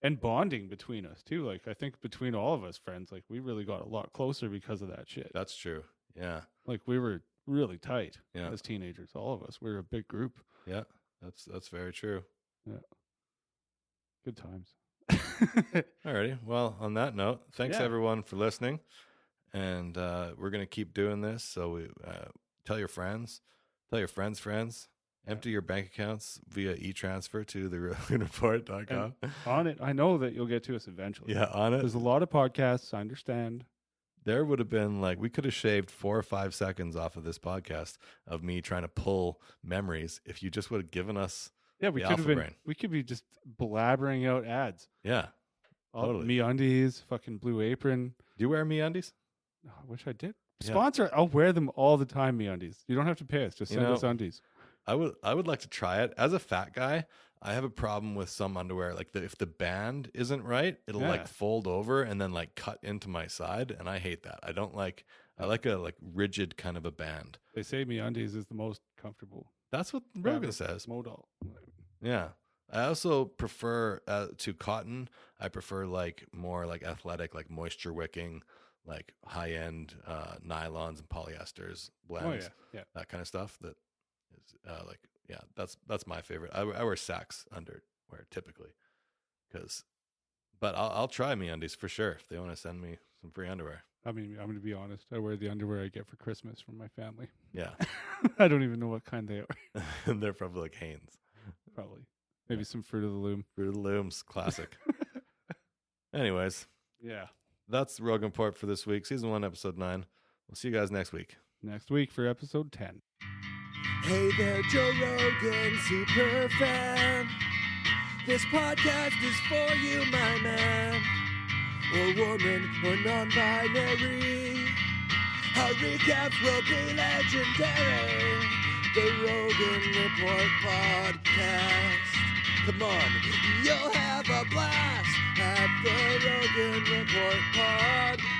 S5: and bonding between us too. Like I think between all of us friends, we really got a lot closer because of that shit.
S4: That's true. Yeah.
S5: Like we were really tight
S4: Yeah.
S5: as teenagers. All of us. We were a big group.
S4: Yeah. That's very true.
S5: Good times.
S4: Alrighty. Well, on that note, thanks
S5: Yeah.
S4: everyone for listening. And we're going to keep doing this. So we tell your friends, tell your friends' friends, empty your bank accounts via e-transfer to therealreport.com.
S5: On it, I know that you'll get to us eventually.
S4: Yeah, on it.
S5: There's a lot of podcasts. I understand.
S4: There would have been we could have shaved 4 or 5 seconds off of this podcast of me trying to pull memories if you just would have given us.
S5: Yeah, we
S4: The
S5: could have
S4: alpha
S5: been.
S4: brain.
S5: We could be just blabbering out ads.
S4: Yeah. Totally.
S5: MeUndies, fucking Blue Apron.
S4: Do you wear MeUndies?
S5: Oh, I wish I did.
S4: Yeah.
S5: Sponsor. I'll wear them all the time. MeUndies. You don't have to pay us. Just
S4: You
S5: send
S4: know,
S5: us undies.
S4: I would like to try it. As a fat guy, I have a problem with some underwear. Like if the band isn't right, it'll
S5: Yeah.
S4: like fold over and then like cut into my side, and I hate that. I like a like rigid kind of a band.
S5: They say MeUndies is the most comfortable.
S4: That's what Rogan says.
S5: Modal.
S4: Yeah. I also prefer to cotton. I prefer like more like athletic, like moisture wicking, like high end nylons and polyesters blends.
S5: Yeah.
S4: That kind of stuff. That is like that's my favorite. I wear Saks underwear typically, but I'll try MeUndies for sure if they want to send me some free underwear.
S5: I mean, I'm going to be honest. I wear the underwear I get for Christmas from my family.
S4: Yeah,
S5: I don't even know what kind they are.
S4: and they're probably like Hanes.
S5: Probably. Maybe some Fruit of the Loom.
S4: Fruit of the Looms, classic. Anyways,
S5: Yeah.
S4: that's Rogan Report for this week, season 1, episode 9. We'll see you guys next week.
S5: Next week for episode 10.
S6: Hey there, Joe Rogan, super fan. This podcast is for you, my man. Or woman, or non-binary. Our recaps will be legendary. The Rogan Report podcast. Come on, you'll have a blast at the Rogan Report podcast.